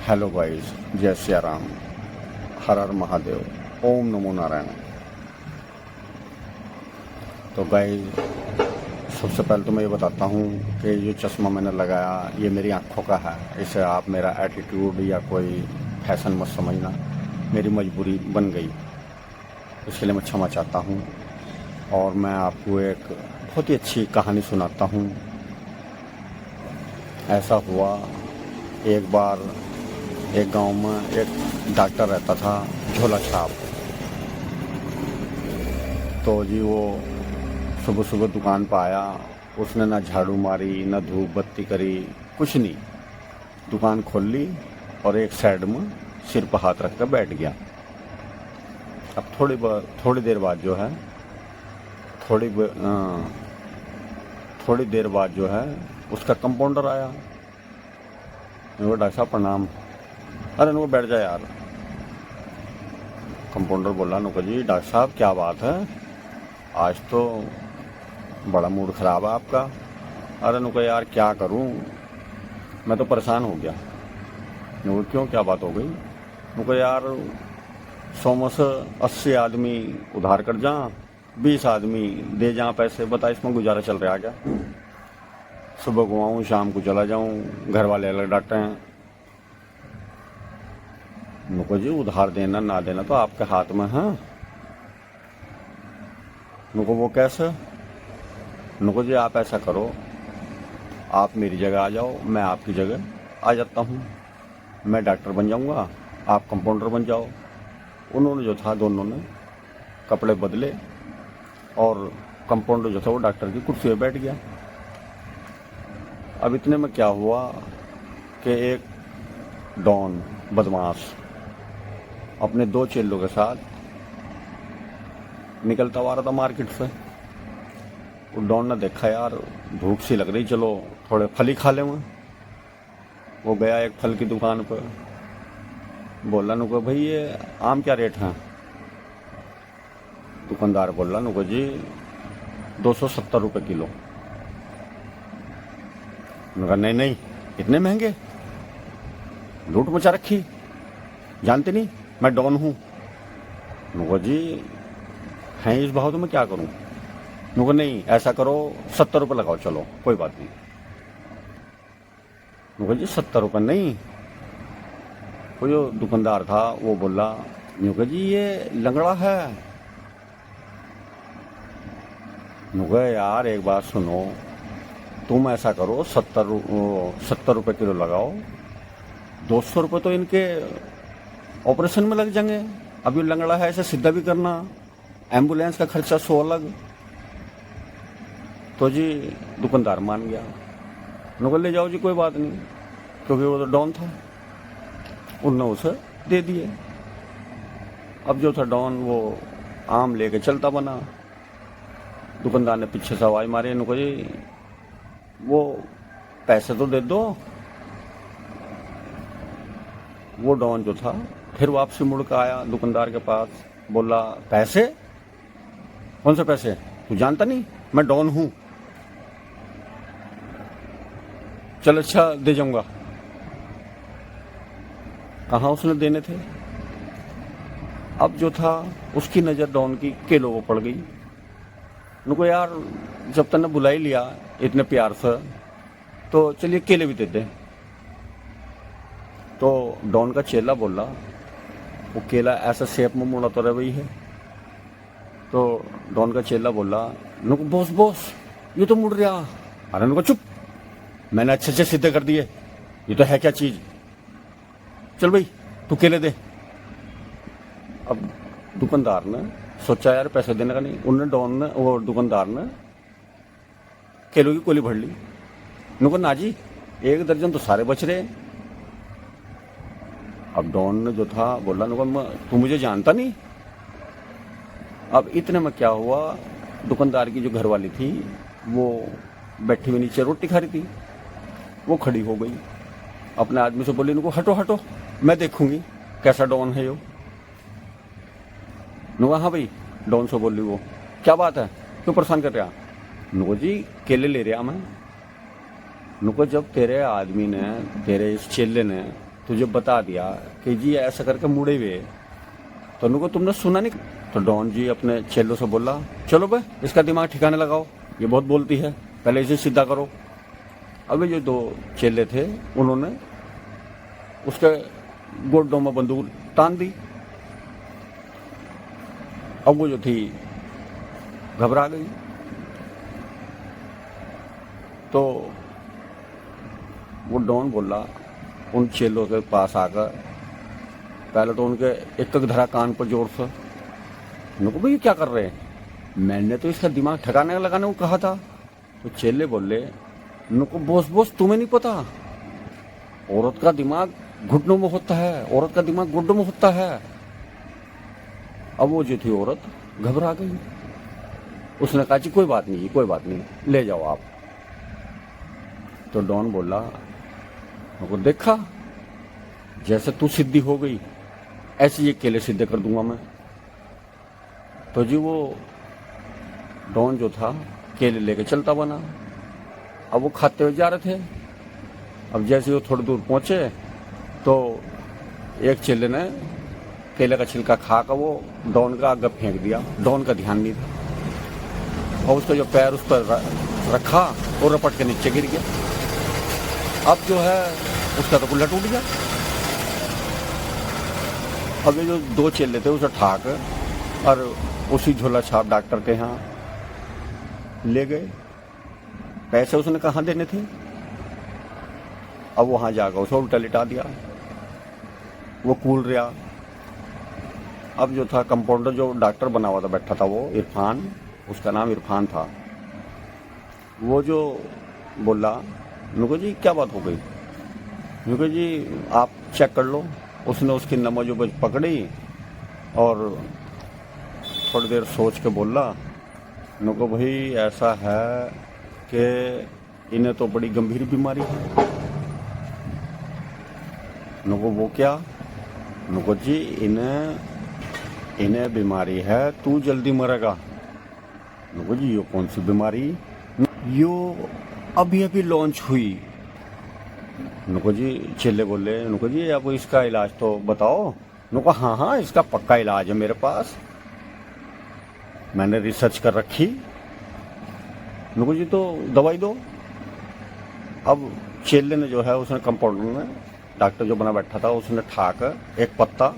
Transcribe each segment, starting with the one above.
Hello guys, जय सिया राम, हर हर महादेव, ओम नमो नारायण। तो guys, सबसे पहले तो मैं ये बताता हूँ कि ये चश्मा मैंने लगाया ये मेरी आँखों का है। इसे आप मेरा एटीट्यूड या कोई फैशन मत समझना, मेरी मजबूरी बन गई, इसके लिए मैं क्षमा चाहता हूँ। और मैं आपको एक बहुत ही अच्छी कहानी सुनाता हूँ। ऐसा हुआ, एक बार एक गांव में एक डॉक्टर रहता था, झोला छाप। तो जी वो सुबह सुबह दुकान पर आया। उसने ना झाड़ू मारी, ना धूप बत्ती करी, कुछ नहीं। दुकान खोल ली और एक साइड में सिर पर हाथ रख कर बैठ गया। अब थोड़ी देर बाद जो है थोड़ी देर बाद जो है उसका कंपाउंडर आया। वो डॉक्टर साहब प्रणाम। अरे नुको बैठ जाए यार। कंपाउंडर बोला, नुको जी डॉक्टर साहब क्या बात है, आज तो बड़ा मूड खराब है आपका। अरे नुको यार क्या करूं, मैं तो परेशान हो गया। नुको क्यों, क्या बात हो गई? नुको यार 100 में से 80 आदमी उधार कर जा, 20 आदमी दे जा पैसे, बता इसमें गुजारा चल रहा क्या? सुबह को आऊँ शाम को चला जाऊँ, घर वाले अलग डांटते हैं। नुको जी उधार देना ना देना तो आपके हाथ में है। नुको वो कैसे? नुको जी आप ऐसा करो, आप मेरी जगह आ जाओ, मैं आपकी जगह आ जाता हूँ। मैं डॉक्टर बन जाऊँगा, आप कंपाउंडर बन जाओ। उन्होंने जो था, दोनों ने कपड़े बदले और कंपाउंडर जो था वो डॉक्टर की कुर्सी पर बैठ गया। अब इतने में क्या हुआ कि एक डॉन बदमाश अपने 2 चेलों के साथ निकलता हुआ रहा था मार्केट से। वो डॉन ने देखा यार भूख सी लग रही, चलो थोड़े फल ही खा ले। वो गया एक फल की दुकान पर, बोला नुको भाई ये आम क्या रेट है? दुकानदार बोला, नुको जी 270 रुपये किलो। कहा नहीं नहीं, इतने महंगे, लूट मचा रखी, जानते नहीं मैं डॉन हूँ। नुको जी हैं इस भाव तो मैं क्या करूँ? नुको नहीं, ऐसा करो 70 रुपये लगाओ, चलो कोई बात नहीं। नुको जी 70 रुपये नहीं। वो जो दुकानदार था वो बोला, नुको जी ये लंगड़ा है। नुको यार एक बात सुनो, तुम ऐसा करो 70 रुपये किलो लगाओ, 200 रुपये तो इनके ऑपरेशन में लग जाएंगे। अब ये लंगड़ा है, ऐसे सीधा भी करना, एम्बुलेंस का खर्चा 100 अलग। तो जी दुकानदार मान गया। उनको ले जाओ जी कोई बात नहीं, क्योंकि वो तो डॉन था, उनने उसे दे दिए। अब जो था डॉन वो आम लेके चलता बना। दुकानदार ने पीछे से आवाज मारी, उनको जी वो पैसे तो दे दो। वो डॉन जो था फिर वापसी मुड़ कर आया दुकानदार के पास, बोला पैसे? कौन से पैसे? तू जानता नहीं मैं डॉन हूं? चल अच्छा दे जाऊंगा। कहाँ उसने देने थे? अब जो था उसकी नजर डॉन की केलों को पड़ गई। उनको यार जब तक ने बुला ही लिया इतने प्यार से, तो चलिए केले भी दे दे। तो डॉन का चेला बोला, वो केला ऐसा शेप में मुड़ा तो रही है। तो डॉन का चेला बोला, नुको बॉस बॉस ये तो मुड़ रहा। अरे नुको चुप, मैंने अच्छे सीधे कर दिए, ये तो है क्या चीज, चल भाई तू केले दे। अब दुकानदार ने सोचा यार पैसे देने का नहीं, उन्होंने डॉन ने वो दुकानदार ने केलों की कोली भर ली। नुको ना जी 1 दर्जन तो सारे बच रहे। अब डॉन ने जो था बोला, नुको तू मुझे जानता नहीं। अब इतने में क्या हुआ, दुकानदार की जो घरवाली थी वो बैठी हुई नीचे रोटी खा रही थी, वो खड़ी हो गई, अपने आदमी से बोली, नुको हटो हटो, मैं देखूंगी कैसा डॉन है यो। नुको हाँ भाई, डॉन से बोली वो, क्या बात है, क्यों परेशान कर रहा? नुको जी केले ले रहा मैं। नुको जब तेरे आदमी ने, तेरे इस चेले ने तुझे बता दिया कि जी ऐसा करके मुड़े हुए, तो उनको तुमने सुना नहीं। तो डॉन जी अपने चेलों से बोला, चलो बे इसका दिमाग ठिकाने लगाओ, ये बहुत बोलती है, पहले इसे सीधा करो। अब जो दो चेले थे उन्होंने उसके गोड्डों में बंदूक तान दी। अब वो जो थी घबरा गई। तो वो डॉन बोला उन चेलों के पास आकर, पहले तो उनके एक धरा कान पर जोर से, उनको भाई क्या कर रहे हैं, मैंने तो इसका दिमाग ठिकाने लगाने को कहा था। तो चेले बोले, उनको बोस बोस तुम्हें नहीं पता, औरत का दिमाग घुटनों में होता है, औरत का दिमाग घुटनों में होता है। अब वो जो थी औरत घबरा गई। उसने कहा जी कोई बात नहीं, कोई बात नहीं, ले जाओ आप। तो डॉन बोला, उनको देखा जैसे तू सिद्धि हो गई ऐसे ये केले सीधे कर दूंगा मैं। तो जी वो डॉन जो था केले लेके चलता बना। अब वो खाते हुए जा रहे थे। अब जैसे वो थोड़ी दूर पहुंचे तो एक चेले ने केले का छिलका खा कर वो डॉन का आगे फेंक दिया। डॉन का ध्यान नहीं था और उसका जो पैर उस पर रखा और रपट के नीचे गिर गया। अब जो है उसका तो कुल्ला टूट गया। अब ये जो दो चेले थे उसे ठाक और उसी झोला छाप डॉक्टर के यहाँ ले गए। पैसे उसने कहाँ देने थे। अब वहां जाकर उसे उल्टा लिटा दिया। वो कूल रहा। अब जो था कंपाउंडर जो डॉक्टर बना हुआ था बैठा था, वो इरफान, उसका नाम इरफान था। वो जो बोला, नुको जी क्या बात हो गई, नुको जी आप चेक कर लो। उसने उसकी नमो जो पकड़ी और थोड़ी देर सोच के बोला, नुको भाई ऐसा है कि इन्हें तो बड़ी गंभीर बीमारी है। नुको वो क्या, नुको जी इन्हें बीमारी है, तू जल्दी मरेगा। नुको जी यो कौन सी बीमारी, यो अभी अभी लॉन्च हुई। नुको जी चेले बोले, नुको जी आप इसका इलाज तो बताओ। नुको हाँ हाँ इसका पक्का इलाज है मेरे पास, मैंने रिसर्च कर रखी। नुको जी तो दवाई दो। अब चेले ने जो है उसने कंपाउंडर ने, डॉक्टर जो बना बैठा था, उसने ठाक एक पत्ता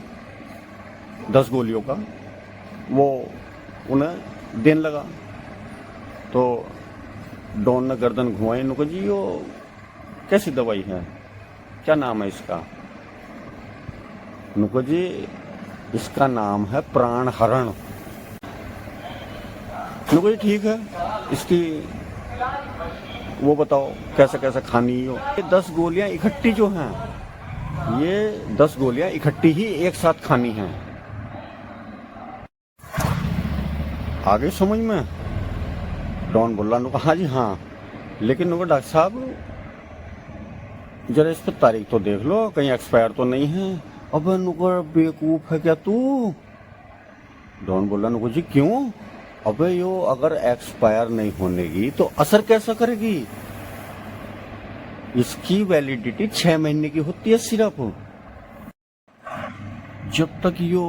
10 गोलियों का वो उन्हें देने लगा। तो डॉन ने गर्दन घुमाई। नुको जी यो कैसी दवाई है, क्या नाम है इसका। नुको जी इसका नाम है प्राण हरण। नुको जी ठीक है, इसकी वो बताओ कैसे कैसे खानी हो। ये 10 गोलियां इकट्ठी जो हैं, ये 10 गोलियां इकट्ठी ही एक साथ खानी हैं। आगे समझ में। डॉन बोला, नुको हाँ जी हाँ, लेकिन नुको डॉक्टर साहब जरा इस पर तारीख तो देख लो, कहीं एक्सपायर तो नहीं है। अब नुको बेवकूफ है क्या तू। डॉन बोला, नुको जी क्यों। अबे यो अगर एक्सपायर नहीं होने की तो असर कैसा करेगी। इसकी वैलिडिटी 6 महीने की होती है सिर्फ। जब तक यो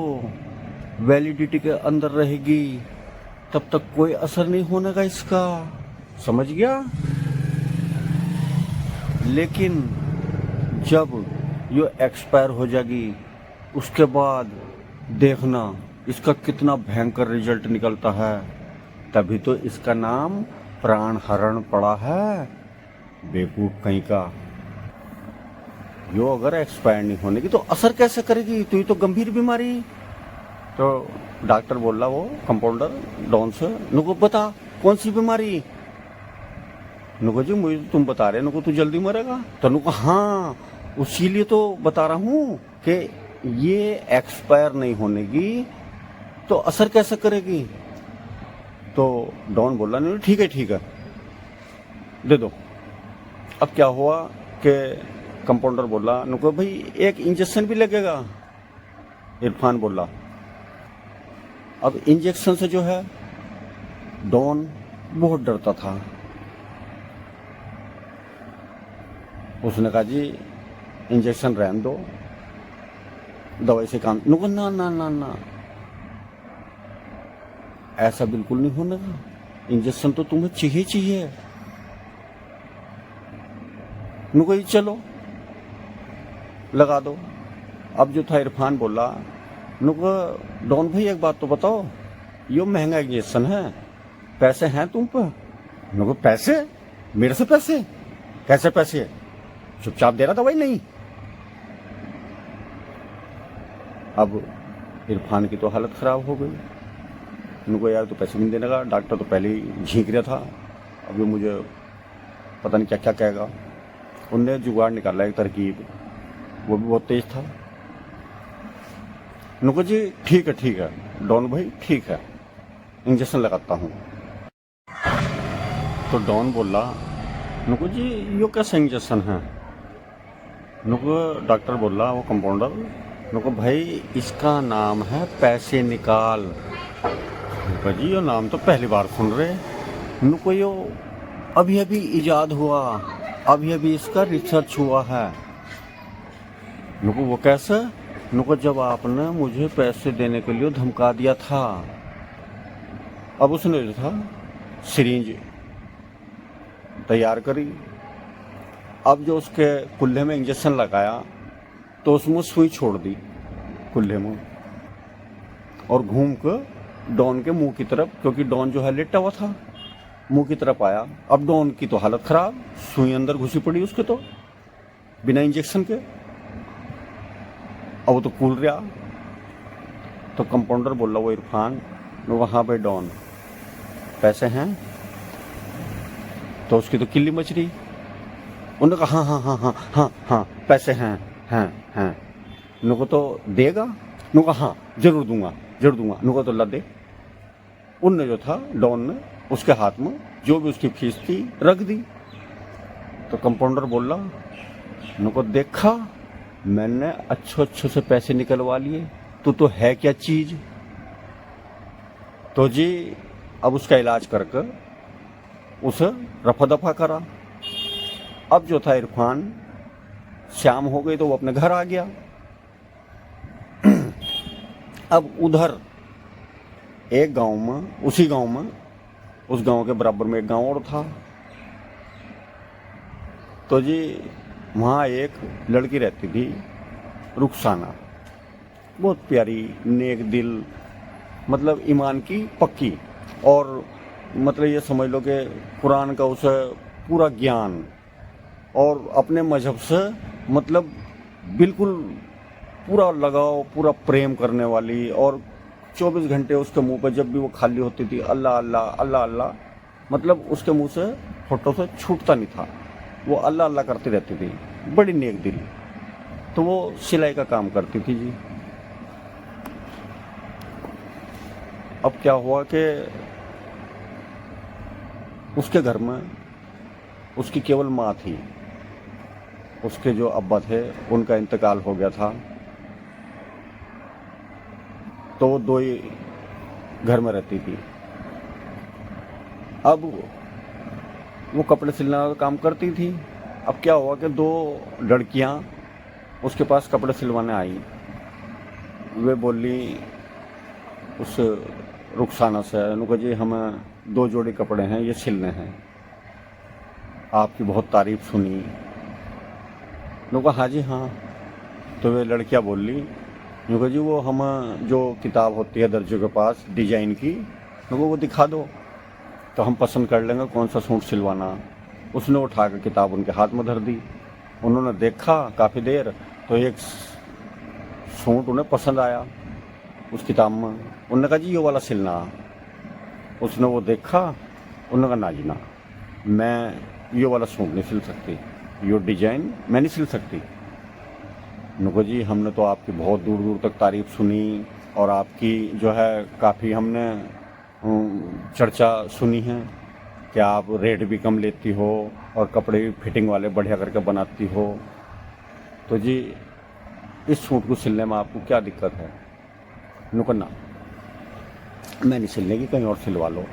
वैलिडिटी के अंदर रहेगी तब तक कोई असर नहीं होने का इसका, समझ गया। लेकिन जब यो एक्सपायर हो जाएगी उसके बाद देखना इसका कितना भयंकर रिजल्ट निकलता है। तभी तो इसका नाम प्राण हरण पड़ा है, बेवकूफ कहीं का। यो अगर एक्सपायर नहीं होने की तो असर कैसे करेगी, तो ये तो गंभीर बीमारी। तो डॉक्टर बोल रहा, वो कंपाउंडर डॉन से, नुको बता कौन सी बीमारी। नुको जी मुझे तुम बता रहे, नुको तू जल्दी मरेगा। तो नुको हाँ उसीलिए तो बता रहा हूँ कि ये एक्सपायर नहीं होने की तो असर कैसे करेगी। तो डॉन बोला, नहीं ठीक है दे दो। अब क्या हुआ कि कंपाउंडर बोला, नुको भाई एक इंजेक्शन भी लगेगा। इरफान बोला, अब इंजेक्शन से जो है डॉन बहुत डरता था। उसने कहा, जी इंजेक्शन रहने दो, दवाई से काम। नुको ना ना ना ना, ऐसा बिल्कुल नहीं होने का, इंजेक्शन तो तुम्हें चाहिए। नुको ये चलो लगा दो। अब जो था इरफान बोला, नुको डॉन भाई एक बात तो बताओ, ये महंगा इंजेक्शन है, पैसे हैं तुम पर? नुको पैसे? मेरे से पैसे? कैसे पैसे? चुपचाप दे रहा दवाई नहीं। अब इरफान की तो हालत खराब हो गई। उनको यार तो पैसे नहीं देने का, डॉक्टर तो पहले ही झींक रहा था, अब ये मुझे पता नहीं क्या क्या कहेगा। उनने जुगाड़ निकाला एक तरकीब, वो भी बहुत तेज था। नुको जी ठीक है डॉन भाई ठीक है, इंजेक्शन लगाता हूँ। तो डॉन बोला, नुको जी यो कैसा इंजेक्शन है? नुको डॉक्टर बोला, वो कंपाउंडर, नुको भाई इसका नाम है पैसे निकाल। नुको जी यो नाम तो पहली बार सुन रहे। नुको यो अभी अभी इजाद हुआ, अभी इसका रिसर्च हुआ है। नुको वो कैसे? नुको जब आपने मुझे पैसे देने के लिए धमका दिया था, अब उसने जो था सिरिंज तैयार करी, अब जो उसके कुल्ले में इंजेक्शन लगाया तो उसमें सुई छोड़ दी कुल्ले में, और घूम कर डॉन के मुंह की तरफ, क्योंकि डॉन जो है लेटा हुआ था, मुंह की तरफ आया। अब डॉन की तो हालत खराब, सुई अंदर घुसी पड़ी उसके तो बिना इंजेक्शन के। अब वो तो कूल रहा। तो कंपाउंडर बोला, वो इरफान, वहाँ पे डॉन पैसे हैं? तो उसकी तो किल्ली मच रही। उन्होंने कहा हाँ पैसे हैं। नुको तो देगा? नुको हाँ जरूर दूंगा। नुको तो ला दे। उनने जो था डॉन ने उसके हाथ में जो भी उसकी फीस थी रख दी। तो कंपाउंडर बोला, नुको देखा मैंने अच्छे से पैसे निकलवा लिए, तो है क्या चीज। तो जी अब उसका इलाज करके उसे रफा दफा करा। अब जो था इरफान, शाम हो गई तो वो अपने घर आ गया। अब उधर एक गांव में, उसी गांव में, उस गांव के बराबर में एक गांव और था। तो जी वहाँ एक लड़की रहती थी, रुखसाना, बहुत प्यारी, नेक दिल, मतलब ईमान की पक्की, और मतलब ये समझ लो कि कुरान का उसे पूरा ज्ञान, और अपने मजहब से मतलब बिल्कुल पूरा लगाव, पूरा प्रेम करने वाली। और 24 घंटे उसके मुंह पर जब भी वो खाली होती थी, अल्लाह अल्लाह अल्लाह अल्लाह, मतलब उसके मुंह से फोटो से छूटता नहीं था, वो अल्लाह अल्लाह करती रहती थी, बड़ी नेक दिल। तो वो सिलाई का काम करती थी जी। अब क्या हुआ कि उसके घर में उसकी केवल माँ थी, उसके जो अब्बा थे उनका इंतकाल हो गया था। तो वो दो ही घर में रहती थी। अब वो कपड़े सिलने का काम करती थी। अब क्या हुआ कि दो लड़कियां उसके पास कपड़े सिलवाने आई। वे बोली उस रुखसाना से, उनको जी हमें 2 जोड़ी कपड़े हैं, ये सिलने हैं, आपकी बहुत तारीफ सुनी। उनको हाँ जी हाँ। तो वे लड़कियां बोली, उनको जी वो हम जो किताब होती है दर्जों के पास डिजाइन की, उनको वो दिखा दो तो हम पसंद कर लेंगे कौन सा सूट सिलवाना। उसने उठा कर किताब उनके हाथ में धर दी। उन्होंने देखा काफ़ी देर, तो एक सूट उन्हें पसंद आया उस किताब में। उन्होंने कहा जी ये वाला सिलना। उसने वो देखा, उन्होंने कहा ना जी ना, मैं ये वाला सूट नहीं सिल सकती, ये डिजाइन मैं नहीं सिल सकती। उनको जी हमने तो आपकी बहुत दूर दूर तक तारीफ सुनी, और आपकी जो है काफ़ी हमने चर्चा सुनी है कि आप रेट भी कम लेती हो और कपड़े भी फिटिंग वाले बढ़िया करके बनाती हो। तो जी इस सूट को सिलने में आपको क्या दिक्कत है? उनको ना, मैं नहीं सिलने की, कहीं और सिलवा लो।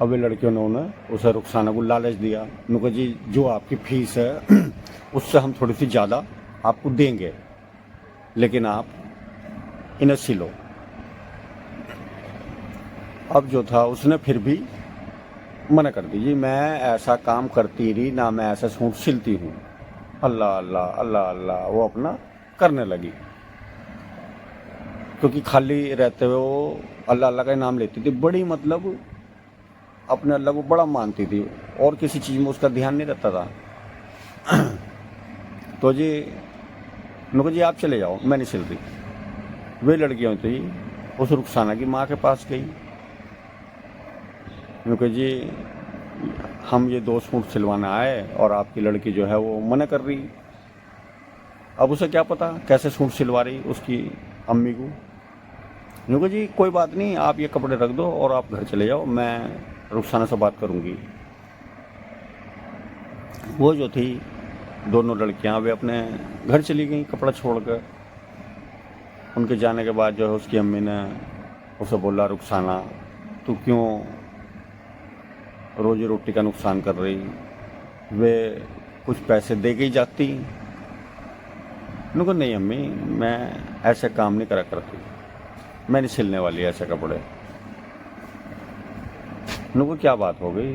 अब वे लड़कियों ने उन्हें उसे रुखसाना को लालच दिया। उनको जी जो आपकी फीस है उससे हम थोड़ी सी ज़्यादा आपको देंगे, लेकिन आप इन्हें सिलो। अब जो था उसने फिर भी मना कर दी, जी मैं ऐसा काम करती रही ना, मैं ऐसा सूट सिलती हूँ। अल्लाह अल्लाह अल्लाह अल्लाह वो अपना करने लगी, क्योंकि खाली रहते हुए वो अल्लाह अल्लाह का नाम लेती थी, बड़ी मतलब अपने अल्लाह को बड़ा मानती थी और किसी चीज़ में उसका ध्यान नहीं रहता था। तो जी नुको जी आप चले जाओ, मैं नहीं सिल रही। वे लड़कियाँ थी उस रुखसाना की माँ के पास गई, नुको जी हम ये 2 सूट सिलवाने आए और आपकी लड़की जो है वो मना कर रही। अब उसे क्या पता कैसे सूट सिलवा रही उसकी अम्मी को। नुको जी कोई बात नहीं, आप ये कपड़े रख दो और आप घर चले जाओ, मैं रुखसाना से बात करूँगी। वो जो थी दोनों लड़कियां वे अपने घर चली गईं कपड़ा छोड़कर। उनके जाने के बाद जो है उसकी अम्मी ने उसे बोला, रुखसाना तू क्यों रोजी रोटी का नुकसान कर रही, वे कुछ पैसे दे के ही जाती। उनको नहीं अम्मी, मैं ऐसे काम नहीं करा करती, मैं नहीं सिलने वाली ऐसे कपड़े। उनको क्या बात हो गई?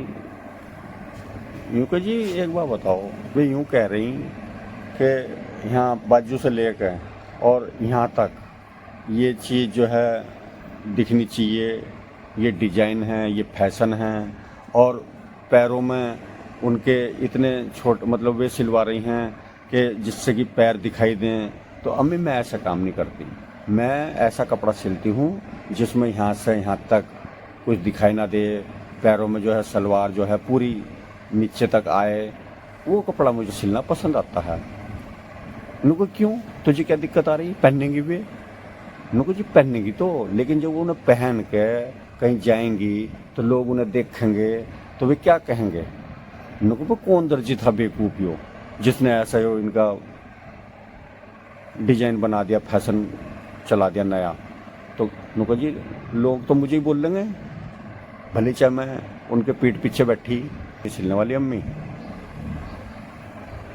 यूँ कि जी एक बात बताओ, वे यूँ कह रही कि यहाँ बाजू से लेकर और यहाँ तक ये चीज़ जो है दिखनी चाहिए, ये डिजाइन है, ये फैशन है, और पैरों में उनके इतने छोटे मतलब वे सिलवा रही हैं कि जिससे कि पैर दिखाई दें। तो अम्मी मैं ऐसा काम नहीं करती, मैं ऐसा कपड़ा सिलती हूँ जिसमें यहाँ से यहाँ तक कुछ दिखाई ना दे, पैरों में जो है सलवार जो है पूरी नीचे तक आए, वो कपड़ा मुझे सिलना पसंद आता है। उनको क्यों, तुझे क्या दिक्कत आ रही, पहनेंगी वे? उनको जी पहनेंगी तो, लेकिन जब वो उन्हें पहन के कहीं जाएंगी तो लोग उन्हें देखेंगे तो वे क्या कहेंगे? उनको वो कौन दर्जी था बेवकूफ़ हो जिसने ऐसा हो इनका डिजाइन बना दिया, फैशन चला दिया नया। तो उनको जी लोग तो मुझे ही बोल लेंगे, भले चाहे मैं उनके पीठ पीछे बैठी सिलने वाली अम्मी,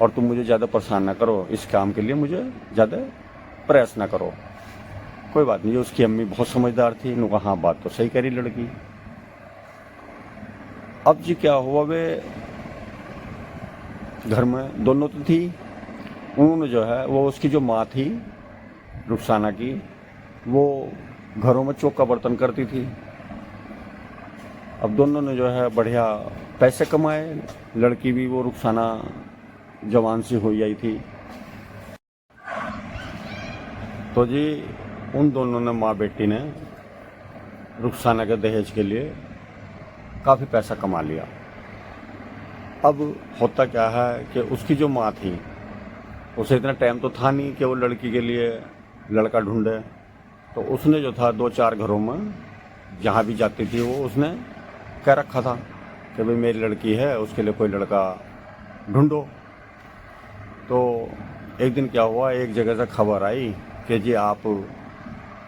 और तुम मुझे ज़्यादा परेशान ना करो, इस काम के लिए मुझे ज़्यादा प्रयास ना करो। कोई बात नहीं, उसकी अम्मी बहुत समझदार थी, उन्होंने कहा हाँ बात तो सही कह रही लड़की। अब जी क्या हुआ, वे घर में दोनों तो थी, उन्होंने जो है वो उसकी जो माँ थी रुखसाना की, वो घरों में चौका बर्तन करती थी। अब दोनों ने जो है बढ़िया पैसे कमाए, लड़की भी वो रुखसाना जवान सी हुई आई थी। तो जी उन दोनों ने माँ बेटी ने रुखसाना के दहेज के लिए काफ़ी पैसा कमा लिया। अब होता क्या है कि उसकी जो माँ थी उसे इतना टाइम तो था नहीं कि वो लड़की के लिए लड़का ढूंढे, तो उसने जो था 2-4 घरों में जहाँ भी जाती थी वो उसने कह रखा था कि भाई मेरी लड़की है, उसके लिए कोई लड़का ढूंढो। तो एक दिन क्या हुआ, एक जगह से खबर आई कि जी आप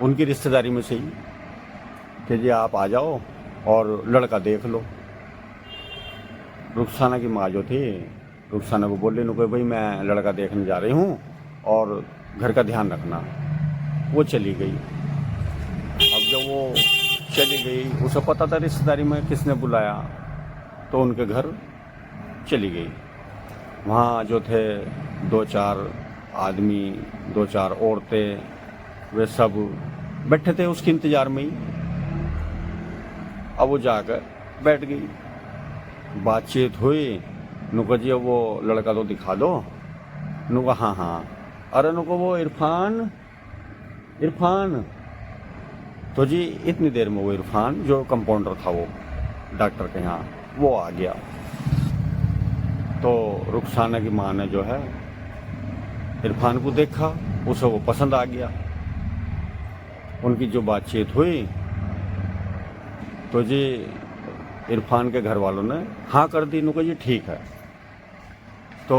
उनकी रिश्तेदारी में से ही कि जी आप आ जाओ और लड़का देख लो। रुखसाना की माँ जो थी रुखसाना को बोल रही भाई मैं लड़का देखने जा रही हूँ और घर का ध्यान रखना। वो चली गई। अब जब वो चली गई, उसे पता था रिश्तेदारी में किसने बुलाया, तो उनके घर चली गई। वहाँ जो थे 2-4 आदमी, 2-4 औरतें, वे सब बैठे थे उसके इंतज़ार में ही। अब वो जाकर बैठ गई, बातचीत हुई। नुका जी वो लड़का तो दिखा दो। नुका हाँ हाँ, अरे नुको वो इरफान। तो जी इतनी देर में वो इरफान जो कंपाउंडर था वो डॉक्टर के यहाँ, वो आ गया। तो रुखसाना की माँ ने जो है इरफान को देखा, उसे वो पसंद आ गया। उनकी जो बातचीत हुई तो जी इरफान के घर वालों ने हाँ कर दी। नुका जी ठीक है। तो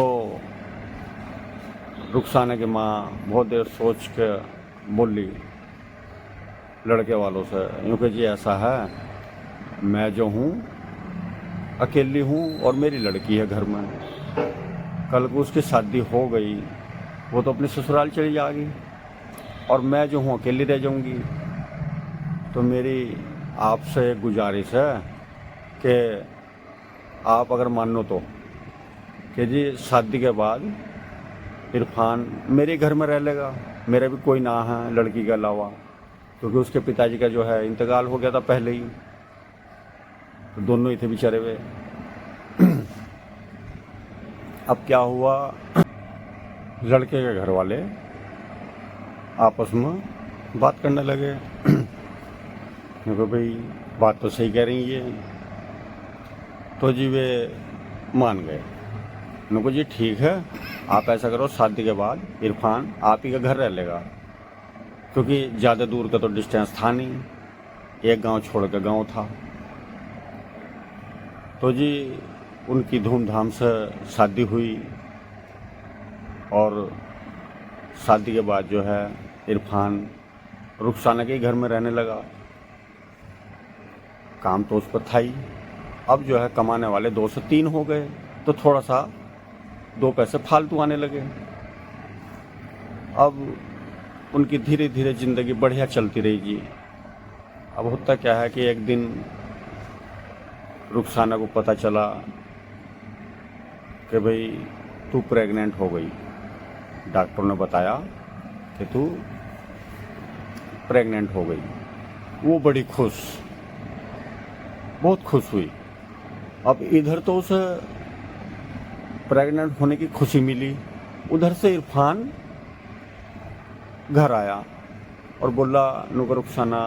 रुखसाना की माँ बहुत देर सोच के बोली लड़के वालों से, यूँ कि जी ऐसा है, मैं जो हूँ अकेली हूँ और मेरी लड़की है घर में, कल को उसकी शादी हो गई, वो तो अपने ससुराल चली जाएगी और मैं जो हूँ अकेली रह जाऊँगी। तो मेरी आपसे एक गुजारिश है कि आप अगर मान लो तो कि जी शादी के बाद इरफान मेरे घर में रह लेगा, मेरा भी कोई ना है लड़की के अलावा, क्योंकि उसके पिताजी का जो है इंतकाल हो गया था पहले ही, तो दोनों ही थे बेचारे वे। अब क्या हुआ, लड़के के घर वाले आपस में बात करने लगे। मैं कहा भाई बात तो सही कह रही है। तो जी वे मान गए। उनको जी ठीक है, आप ऐसा करो शादी के बाद इरफान आप ही का घर रह लेगा, क्योंकि ज़्यादा दूर का तो डिस्टेंस था नहीं, एक गांव छोड़ के गांव था। तो जी उनकी धूमधाम से शादी हुई और शादी के बाद जो है इरफान रुखसाना के घर में रहने लगा। काम तो उस पर था ही। अब जो है कमाने वाले 2 से 3 हो गए, तो थोड़ा सा 2 पैसे फालतू आने लगे। अब उनकी धीरे धीरे ज़िंदगी बढ़िया चलती रहेगी। अब होता क्या है कि एक दिन रुखसाना को पता चला कि भाई तू प्रेग्नेंट हो गई। डॉक्टर ने बताया कि तू प्रेग्नेंट हो गई। वो बड़ी खुश, बहुत खुश हुई। अब इधर तो उसे प्रेग्नेंट होने की खुशी मिली, उधर से इरफान घर आया और बोला नुको रुखसाना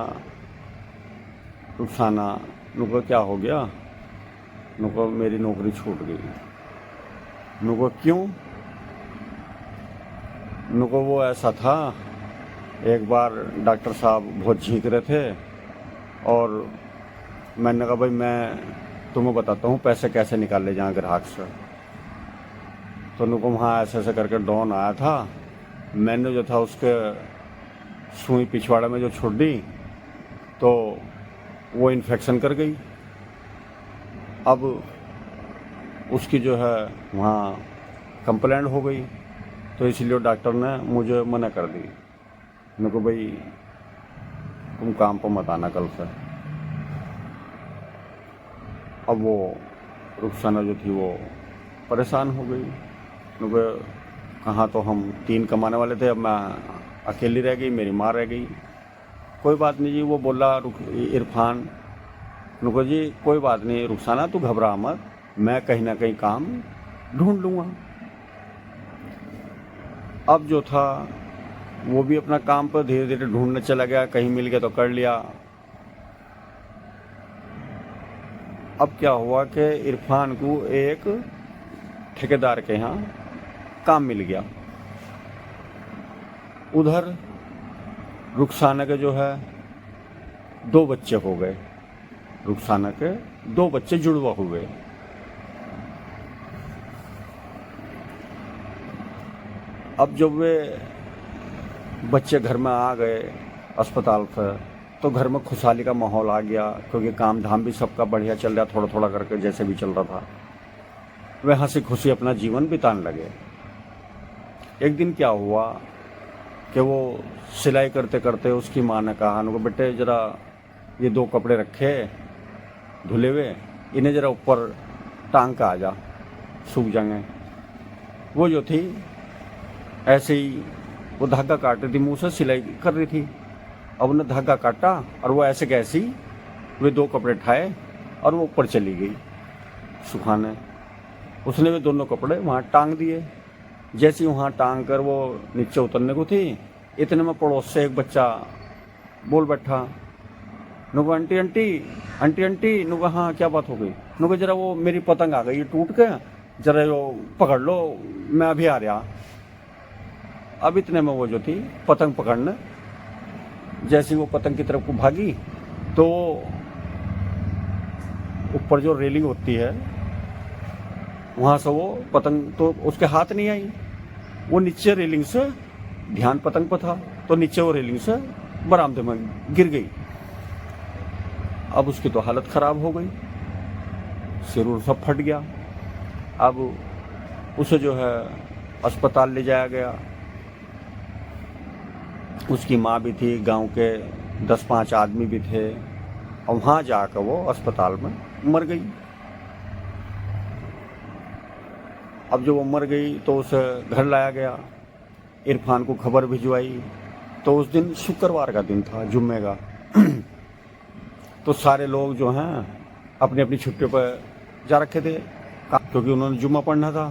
नुको क्या हो गया, नुको मेरी नौकरी छूट गई। नुको क्यों? नुको वो ऐसा था, एक बार डॉक्टर साहब बहुत झींक रहे थे और मैंने कहा भाई मैं तुम्हें बताता हूँ पैसे कैसे निकाले जाएं ग्राहक से। तो नुको वहाँ ऐसे ऐसे करके डॉन आया था, मैंने जो था उसके सुई पिछवाड़े में जो छोड़ दी तो वो इन्फेक्शन कर गई। अब उसकी जो है वहाँ कंप्लेंट हो गई, तो इसलिए डॉक्टर ने मुझे मना कर दी। मेरे को भाई तुम काम पर मत आना कल से। अब वो रुखसाना जो थी वो परेशान हो गई। मेरे कहाँ तो हम 3 कमाने वाले थे, अब मैं अकेली रह गई, मेरी माँ रह गई। कोई बात नहीं जी, वो बोला इरफान नुको जी कोई बात नहीं रुखसाना तू घबरा मत, मैं कहीं ना कहीं काम ढूंढ लूँगा। अब जो था वो भी अपना काम पर धीरे धीरे ढूंढने चला गया, कहीं मिल गया तो कर लिया। अब क्या हुआ कि इरफान को एक ठेकेदार के यहाँ काम मिल गया। उधर रुखसाना के जो है 2 बच्चे हो गए, रुखसाना के 2 बच्चे जुड़वा हुए। अब जब वे बच्चे घर में आ गए अस्पताल से, तो घर में खुशहाली का माहौल आ गया, क्योंकि काम धाम भी सबका बढ़िया चल रहा, थोड़ा थोड़ा करके जैसे भी चल रहा था। वे हंसी खुशी अपना जीवन बिताने लगे। एक दिन क्या हुआ कि वो सिलाई करते करते उसकी माँ ने कहा उनको बेटे जरा ये 2 कपड़े रखे धुले हुए, इन्हें जरा ऊपर टांग का आ जा, सूख जाएंगे। वो जो थी ऐसे ही वो धागा काट रही थी, मुँह से सिलाई कर रही थी। अब उन्हें धागा काटा और वो ऐसे कैसी वे 2 कपड़े उठाए और वो ऊपर चली गई सुखाने। उसने वे दोनों कपड़े वहाँ टांग दिए। जैसे ही वहाँ टांग कर वो नीचे उतरने को थी, इतने में पड़ोस से एक बच्चा बोल बैठा, नुको आंटी आंटी आंटी आंटी। नुको हाँ क्या बात हो गई? नुको जरा वो मेरी पतंग आ गई टूट के, जरा वो पकड़ लो, मैं अभी आ रहा। अब इतने में वो जो थी पतंग पकड़ने, जैसे वो पतंग की तरफ को भागी तो ऊपर जो रेलिंग होती है वहाँ से वो पतंग तो उसके हाथ नहीं आई, वो नीचे रेलिंग से, ध्यान पतंग पर था तो नीचे वो रेलिंग से बरामदे में गिर गई। अब उसकी तो हालत ख़राब हो गई, सिर उर सब फट गया। अब उसे जो है अस्पताल ले जाया गया। उसकी माँ भी थी, गांव के 10-5 आदमी भी थे, और वहाँ जाकर वो अस्पताल में मर गई। अब जब वो मर गई तो उसे घर लाया गया, इरफान को खबर भिजवाई। तो उस दिन शुक्रवार का दिन था, जुम्मे का। तो सारे लोग जो हैं अपनी अपनी छुट्टियों पर जा रखे थे, क्योंकि उन्होंने जुम्मा पढ़ना था।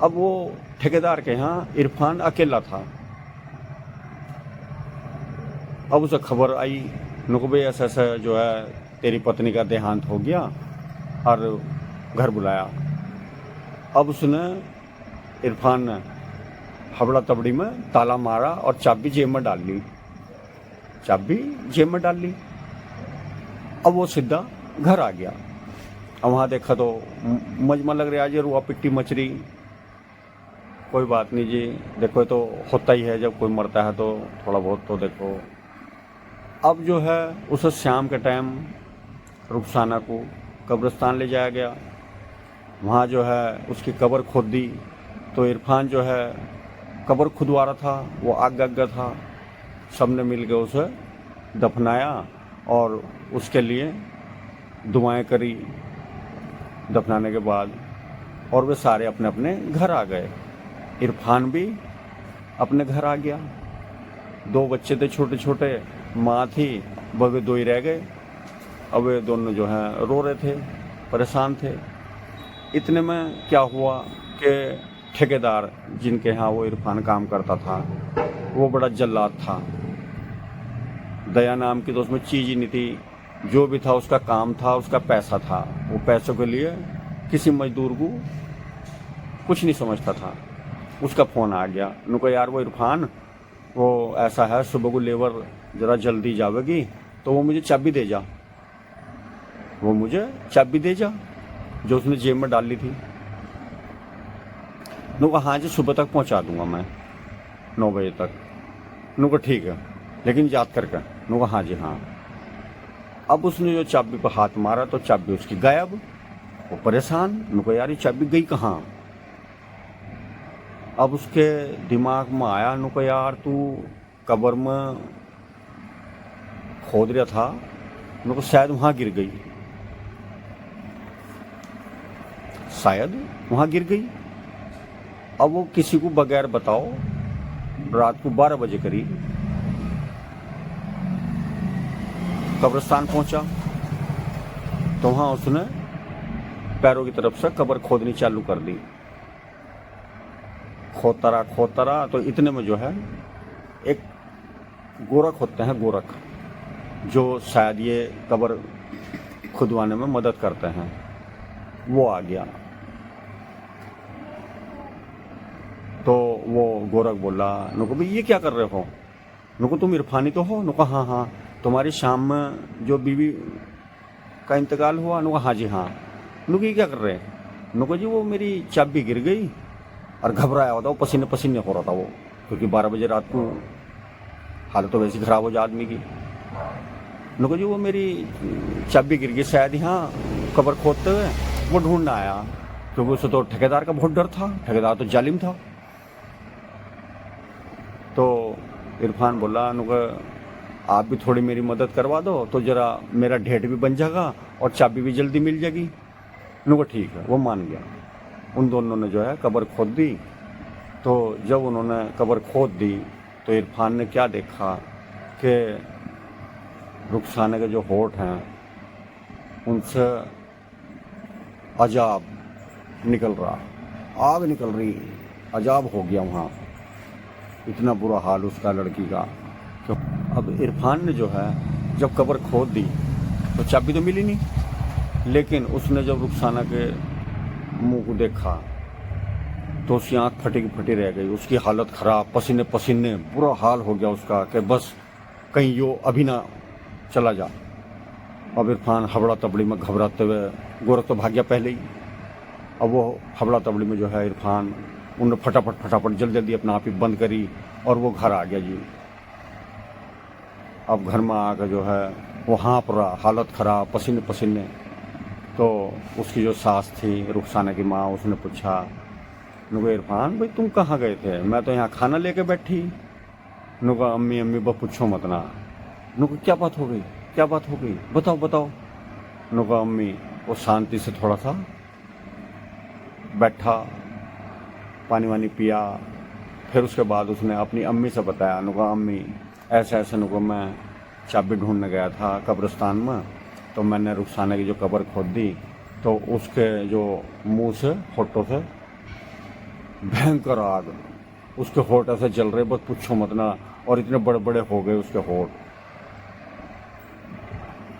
अब वो ठेकेदार के यहाँ इरफान अकेला था। अब उसे खबर आई, नुको भाई ऐसा ऐसा जो है तेरी पत्नी का देहांत हो गया, और घर बुलाया। अब उसने, इरफान ने हबड़ा तबड़ी में ताला मारा और चाबी जेब में डाल ली। अब वो सीधा घर आ गया। अब वहाँ देखा तो मजमा लग रहा है, आज रुआ पिट्टी मचरी। कोई बात नहीं जी, देखो ये तो होता ही है, जब कोई मरता है तो थोड़ा बहुत तो देखो। अब जो है उसे शाम के टाइम रुखसाना को कब्रिस्तान ले जाया गया। वहाँ जो है उसकी कब्र खोद दी। तो इरफान जो है कब्र खुदवा रहा था, वो आग था। सबने मिल के उसे दफनाया और उसके लिए दुआएं करी दफनाने के बाद, और वे सारे अपने अपने घर आ गए। इरफान भी अपने घर आ गया। 2 बच्चे थे छोटे छोटे, माँ थी, वे 2 ही रह गए। अब वे दोनों जो हैं रो रहे थे, परेशान थे। इतने में क्या हुआ कि ठेकेदार जिनके यहाँ वो इरफान काम करता था, वो बड़ा जल्लाद था। दया नाम की तो उसमें चीज़ ही नहीं थी। जो भी था उसका काम था, उसका पैसा था। वो पैसों के लिए किसी मजदूर को कुछ नहीं समझता था। उसका फ़ोन आ गया, उनको यार वो इरफान वो ऐसा है, सुबह को लेबर ज़रा जल्दी जावेगी तो वो मुझे चाबी दे जा, जो उसने जेब में डाल ली थी। नुको हाँ जी, सुबह तक पहुंचा दूंगा मैं 9 बजे तक। नुको ठीक है, लेकिन याद करके। नुको हाँ जी हाँ। अब उसने जो चाबी पर हाथ मारा तो चाबी उसकी गायब। वो परेशान, नुको यार ये चाबी गई कहाँ। अब उसके दिमाग में आया, नुको यार तू कब्र में खोद रहा था, नुको शायद वहाँ गिर गई। अब वो किसी को बगैर बताओ रात को 12 बजे करीब कब्रिस्तान पहुंचा। तो वहां उसने पैरों की तरफ से कब्र खोदनी चालू कर दी। खोदता रहा तो इतने में जो है एक गोरख होते हैं, गोरख जो शायद ये कब्र खुदवाने में मदद करते हैं, वो आ गया। तो वो गोरख बोला, नुको भाई ये क्या कर रहे हो? नुको तुम इरफानी तो हो? नुको हाँ हाँ। तुम्हारी शाम में जो बीवी का इंतकाल हुआ? नुको हाँ जी हाँ। नुको ये क्या कर रहे हैं? नुको जी वो मेरी चाबी गिर गई और घबराया होता, वो पसीने पसीने हो रहा था वो, क्योंकि 12 बजे रात को हालत तो वैसी खराब हो जाए आदमी की। नुको जी वो मेरी चाबी गिर गई, शायद यहाँ कब्र खोदते हुए वो ढूंढना आया, क्योंकि उसे तो ठेकेदार का बहुत डर था, ठेकेदार तो जालिम था। तो इरफान बोला, नुको आप भी थोड़ी मेरी मदद करवा दो तो जरा मेरा ढेट भी बन जाएगा और चाबी भी जल्दी मिल जाएगी। नुको ठीक है, वो मान गया। उन दोनों ने जो है कब्र खोद दी। तो जब उन्होंने कब्र खोद दी तो इरफान ने क्या देखा कि रुखसाने के जो होठ हैं उनसे अजाब निकल रहा, आग निकल रही, अजाब हो गया वहाँ। इतना बुरा हाल उसका लड़की का। तो अब इरफान ने जो है जब कब्र खोद दी तो चाबी तो मिली नहीं, लेकिन उसने जब रुखसाना के मुंह को देखा तो उसकी आँख फटी रह गई। उसकी हालत खराब, पसीने पसीने, बुरा हाल हो गया उसका कि बस कहीं यो अभी ना चला जा। अब इरफान हबड़ा तबड़ी में घबराते हुए, गोरख तो भाग गया पहले ही। अब वो हबड़ा तबड़ी में जो है इरफान, उन्होंने फटाफट जल्दी अपना आप ही बंद करी और वो घर आ गया जी। अब घर में आकर जो है वो हाँफ रहा, हालत ख़राब, पसीने पसीने। तो उसकी जो सास थी रुखसाना की माँ, उसने पूछा, नुका इरफान भाई तुम कहाँ गए थे? मैं तो यहाँ खाना लेके बैठी। नुका अम्मी अम्मी बस पूछो मत ना। नुका क्या बात हो गई, क्या बात हो गई, बताओ बताओ। नुका अम्मी वो शांति से थोड़ा सा बैठा, पानी वानी पिया। फिर उसके बाद उसने अपनी अम्मी से बताया, नुका अम्मी ऐसे ऐसे नुका मैं चाबी ढूंढने गया था कब्रिस्तान में, तो मैंने रुखसाना की जो कब्र खोद दी, तो उसके जो मुंह से होठों से भयंकर आग, उसके होठ ऐसे जल रहे बस पूछो मत ना, और इतने बड़े बड़े हो गए उसके होठ,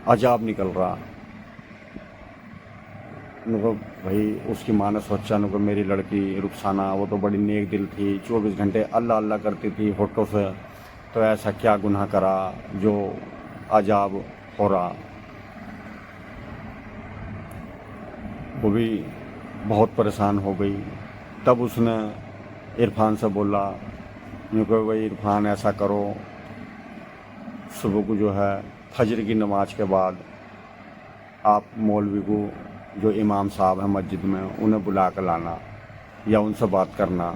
अजाब निकल रहा। नुको भाई उसकी माँ ने सोचा, नुको मेरी लड़की रुखसाना वो तो बड़ी नेक दिल थी, 24 घंटे अल्लाह अल्लाह करती थी होठों से, तो ऐसा क्या गुनाह करा जो अजाब हो रहा। वो भी बहुत परेशान हो गई। तब उसने इरफान से बोला, नुको भाई इरफान ऐसा करो, सुबह को जो है फजर की नमाज के बाद आप मौलवी को, जो इमाम साहब हैं मस्जिद में, उन्हें बुला कर लाना या उनसे बात करना।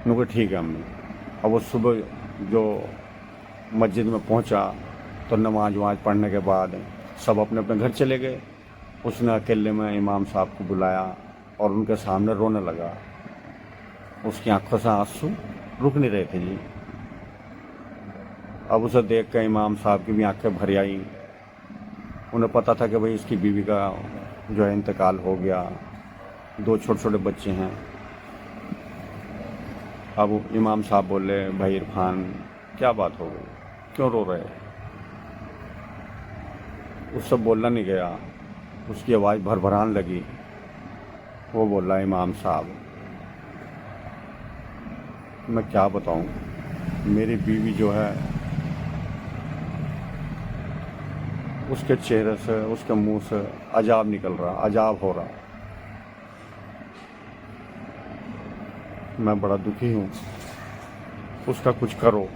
नुको ठीक है अम्मी। अब वो सुबह जो मस्जिद में पहुंचा तो नमाज वमाज पढ़ने के बाद सब अपने अपने घर चले गए। उसने अकेले में इमाम साहब को बुलाया और उनके सामने रोने लगा। उसकी आंखों से आंसू रुक नहीं रहे थे जी। अब उसे देख कर इमाम साहब की भी आंखें भर आई। उन्हें पता था कि भाई इसकी बीवी का जो है इंतकाल हो गया, 2 छोटे छोटे बच्चे हैं। अब इमाम साहब बोले, भाई इरफान क्या बात हो गई, क्यों रो रहे? उससे बोलना नहीं गया, उसकी आवाज़ भरभराने लगी। वो बोला, इमाम साहब मैं क्या बताऊं, मेरी बीवी जो है उसके चेहरे से, उसके मुंह से अजाब निकल रहा, अजाब हो रहा। मैं बड़ा दुखी हूँ, उसका कुछ करो।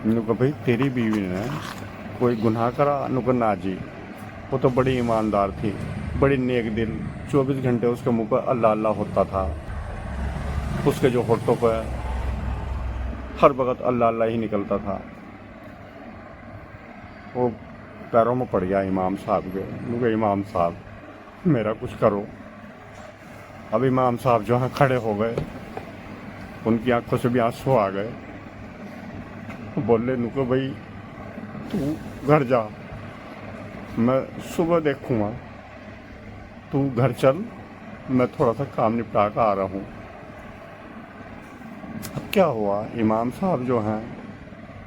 नुका भाई तेरी बीवी ने कोई गुनाह करा? नुका ना जी, वो तो बड़ी ईमानदार थी, बड़ी नेक दिल, 24 घंटे उसके मुंह पर अल्लाह अल्लाह होता था। उसके जो होठों पर हर वक्त अल्लाह अल्लाह ही निकलता था। वो पैरों में पड़ गया इमाम साहब के। नुका इमाम साहब मेरा कुछ करो। अब इमाम साहब जो हैं खड़े हो गए, उनकी आंखों से भी आंसू आ गए। बोले, नुको भाई तू घर जा, मैं सुबह देखूँगा, तू घर चल, मैं थोड़ा सा काम निपटा कर आ रहा हूँ। अब क्या हुआ, इमाम साहब जो हैं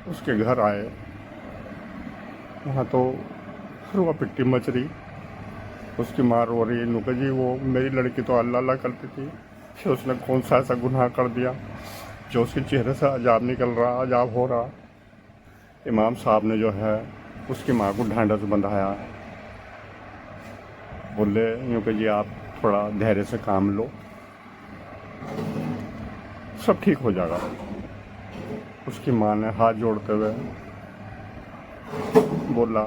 उसके घर आए, वहाँ तो रुआ पिट्टी मच रही। उसकी माँ रो रही, नुका जी वो मेरी लड़की तो अल्लाह अल्लाह करती थी, फिर उसने कौन सा ऐसा गुनाह कर दिया जो उसके चेहरे से अजाब निकल रहा, अजाब हो रहा। इमाम साहब ने जो है उसकी माँ को ढांढस बंधाया। बोले, नुका जी आप थोड़ा धैर्य से काम लो, सब ठीक हो जाएगा। उसकी माँ ने हाथ जोड़ते हुए बोला,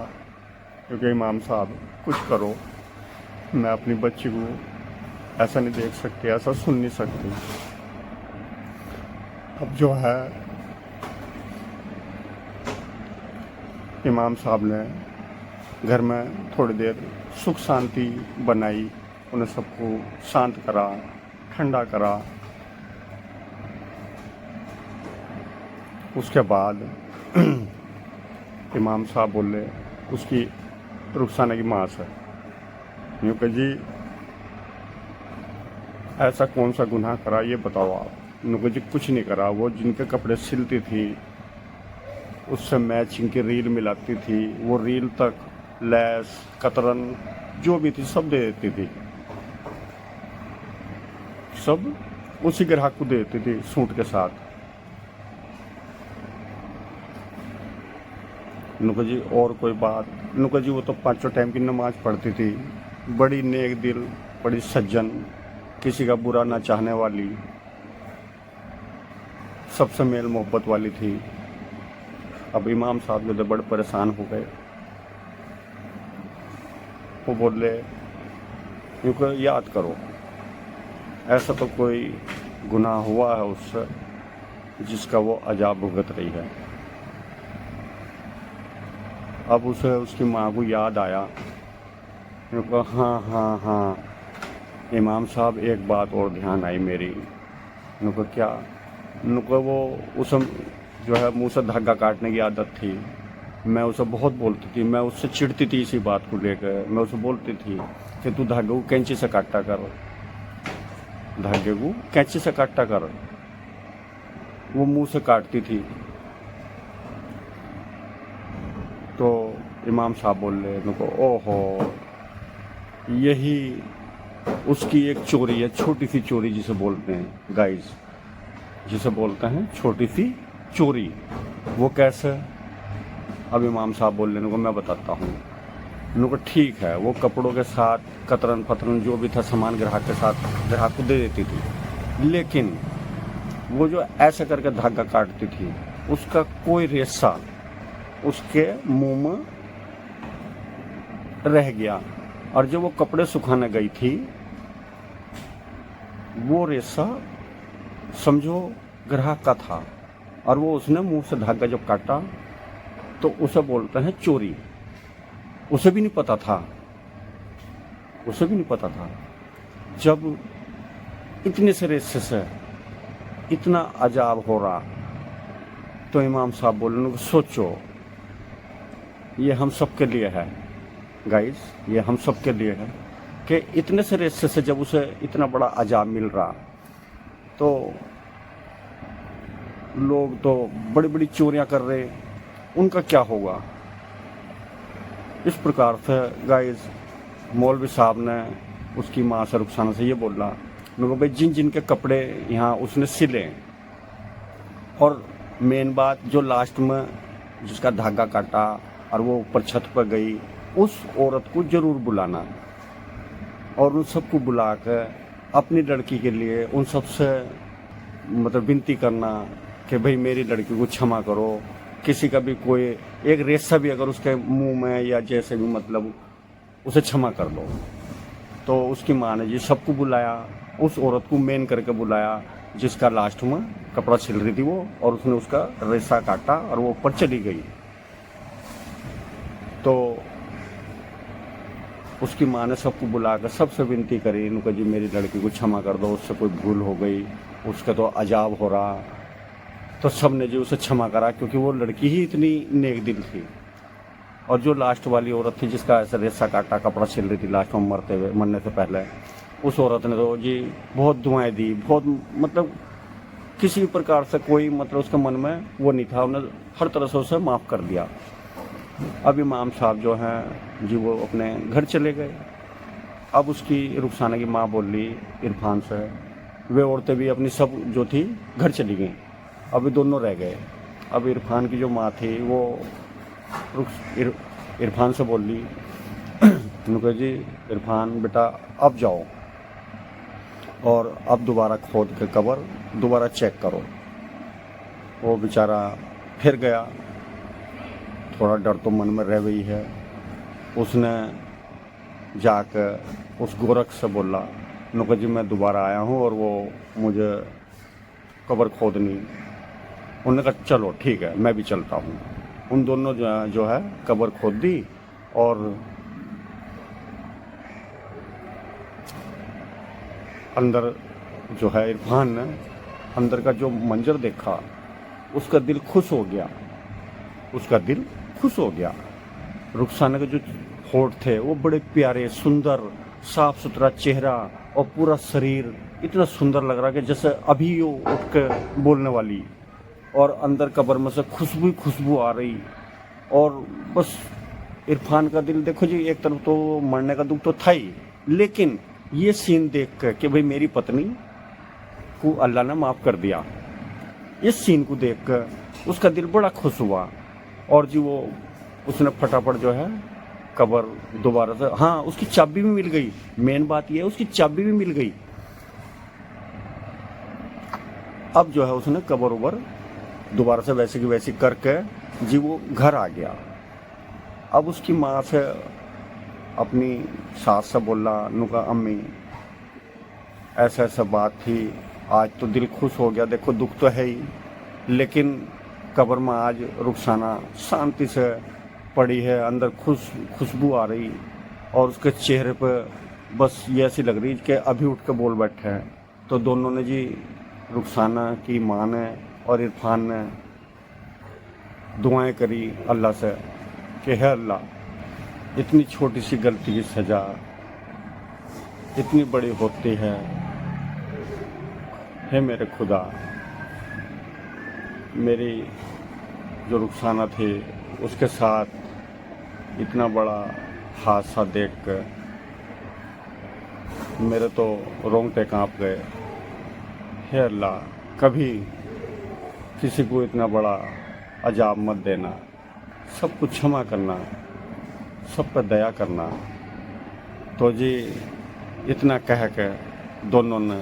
क्योंकि इमाम साहब कुछ करो, मैं अपनी बच्ची को ऐसा नहीं देख सकती, ऐसा सुन नहीं सकती। अब जो है इमाम साहब ने घर में थोड़ी देर सुख शांति बनाई, उन्हें सबको शांत करा, ठंडा करा। उसके बाद इमाम साहब बोले उसकी रुखसाना की माँ से, यूँ कि जी ऐसा कौन सा गुनाह करा ये बताओ आप। नुको जी कुछ नहीं करा, वो जिनके कपड़े सिलती थी उससे मैचिंग की रील मिलाती थी, वो रील तक लैस कतरन जो भी थी सब दे देती थी, सब उसी ग्राहक को दे देती थी सूट के साथ। नुका जी और कोई बात? नुका जी वो तो 5 टाइम की नमाज पढ़ती थी, बड़ी नेक दिल, बड़ी सज्जन, किसी का बुरा ना चाहने वाली, सबसे मेल मोहब्बत वाली थी। अब इमाम साहब जो थे बड़े परेशान हो गए। वो बोले, क्योंकि याद करो, ऐसा तो कोई गुनाह हुआ है उससे जिसका वो अजाब भुगत रही है। अब उसे उसकी माँ को याद आया, क्योंकि हाँ हाँ हाँ इमाम साहब एक बात और ध्यान आई मेरी। उनको क्या, उनको वो उस जो है मुँह से धागा काटने की आदत थी। मैं उसे बहुत बोलती थी, मैं उससे चिढ़ती थी इसी बात को लेकर। मैं उसे बोलती थी कि तू धागे को कैंची से काटा कर, धागे को कैंची से काटा कर। वो मुंह से काटती थी। तो इमाम साहब बोल रहे उनको, ओहो यही उसकी एक चोरी है, छोटी सी चोरी जिसे बोलते हैं गाइस, जिसे बोलते हैं छोटी सी चोरी। वो कैसे? अब इमाम साहब बोल रहे उनको, मैं बताता हूँ। उनको ठीक है, वो कपड़ों के साथ कतरन फतरन जो भी था सामान ग्राहक के साथ ग्राहक को दे देती थी, लेकिन वो जो ऐसे करके धागा काटती थी उसका कोई रेशा उसके मुंह में रह गया। और जब वो कपड़े सुखाने गई थी, वो रेशा समझो ग्राहक का था, और वो उसने मुंह से धागा जब काटा तो उसे बोलते हैं चोरी। उसे भी नहीं पता था, उसे भी नहीं पता था। जब इतने से रेशे से इतना अजाब हो रहा, तो इमाम साहब बोले, सोचो ये हम सब के लिए है गाइस, ये हम सब के लिए है कि इतने से रेशे से जब उसे इतना बड़ा अजाब मिल रहा, तो लोग तो बड़ी बड़ी चोरियां कर रहे, उनका क्या होगा। इस प्रकार से गाइस मौलवी साहब ने उसकी माँ से रुखसाना से ये बोला, मेरे को भाई जिन जिन के कपड़े यहाँ उसने सिले, और मेन बात जो लास्ट में जिसका धागा काटा और वो ऊपर छत पर गई, उस औरत को जरूर बुलाना और उन सबको बुला कर अपनी लड़की के लिए उन सबसे मतलब विनती करना कि भाई मेरी लड़की को क्षमा करो। किसी का भी कोई एक रेशा भी अगर उसके मुंह में या जैसे भी मतलब उसे क्षमा कर दो। तो उसकी माँ ने जी सबको बुलाया, उस औरत को मेन करके बुलाया जिसका लास्ट में कपड़ा छिल रही थी वो, और उसने उसका रेशा काटा और वो ऊपर चली गई। तो उसकी माँ ने सबको बुलाकर सबसे विनती करी, इनको जी मेरी लड़की को क्षमा कर दो, उससे कोई भूल हो गई, उसका तो अजाब हो रहा। तो सब ने जी उसे क्षमा करा, क्योंकि वो लड़की ही इतनी नेक दिल थी। और जो लास्ट वाली औरत थी जिसका ऐसा रेशा काटा कपड़ा छिल रही थी लास्ट में मरने से पहले, उस औरत ने तो जी बहुत दुआएं दी, बहुत मतलब किसी भी प्रकार से कोई मतलब उसके मन में वो नहीं था, उन्हें हर तरह से उसे माफ़ कर दिया। अब इमाम साहब जो हैं जी वो अपने घर चले गए। अब उसकी रुखसाना की माँ बोल ली इरफान से, वे औरतें भी अपनी सब जो थी घर चली गई, अभी दोनों रह गए। अब इरफान की जो माँ थी वो इरफान से बोल ली, उन्होंने जी इरफान बेटा अब जाओ और अब दोबारा खोद के कब्र दोबारा चेक करो। वो बेचारा फिर गया, थोड़ा डर तो मन में रह गई है। उसने जाकर उस गोरख से बोला, उन्होंने जी मैं दोबारा आया हूँ और वो मुझे कब्र खोदनी। उन्होंने कहा चलो ठीक है मैं भी चलता हूँ। उन दोनों जो है कब्र खोद दी, और अंदर जो है इरफान ने अंदर का जो मंजर देखा उसका दिल खुश हो गया, उसका दिल खुश हो गया। रुखसाना के जो होठ थे वो बड़े प्यारे सुंदर साफ सुथरा चेहरा और पूरा शरीर इतना सुंदर लग रहा कि जैसे अभी वो उठ के बोलने वाली, और अंदर कब्र में से खुशबू आ रही। और बस इरफान का दिल देखो जी, एक तरफ तो मरने का दुख तो था ही, लेकिन ये सीन देख कर कि भाई मेरी पत्नी को अल्लाह ने माफ़ कर दिया, इस सीन को देख कर उसका दिल बड़ा खुश हुआ। और जी वो उसने फटाफट जो है कब्र दोबारा से, हाँ उसकी चाबी भी मिल गई। मेन बात ये है उसकी चाबी भी मिल गई। अब जो है उसने कब्र उबर दोबारा से वैसे की वैसी करके जी वो घर आ गया। अब उसकी माँ से अपनी सास से बोला, नुका अम्मी ऐसा ऐसा बात थी, आज तो दिल खुश हो गया, देखो दुख तो है ही, लेकिन कब्र में आज रुखसाना शांति से पड़ी है, अंदर खुशबू आ रही और उसके चेहरे पर बस ये ऐसी लग रही कि अभी उठ के बोल बैठे हैं। तो दोनों ने जी, रुखसाना की माँ ने और इरफान ने दुआएं करी अल्लाह से कि है अल्लाह, इतनी छोटी सी गलती की सज़ा इतनी बड़ी होती है, हे मेरे खुदा, मेरी जो रुखसाना थी उसके साथ इतना बड़ा हादसा देखकर मेरे तो रोंगटे कांप गए। हे अल्लाह, कभी किसी को इतना बड़ा अजाब मत देना, सब कुछ क्षमा करना, सब पर दया करना। तो जी इतना कह के दोनों ने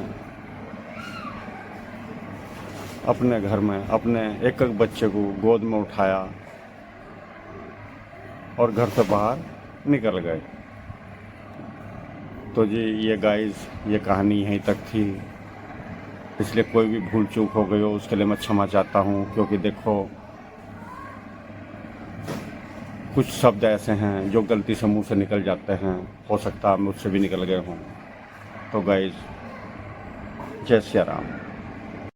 अपने घर में अपने एक एक बच्चे को गोद में उठाया और घर से बाहर निकल गए। तो जी ये गाइस, ये कहानी यहीं तक थी, इसलिए कोई भी भूल चूक हो गई हो उसके लिए मैं क्षमा चाहता हूँ, क्योंकि देखो कुछ शब्द ऐसे हैं जो गलती से मुंह से निकल जाते हैं, हो सकता है मुझसे भी निकल गए हों। तो गाइस, जय श्री राम।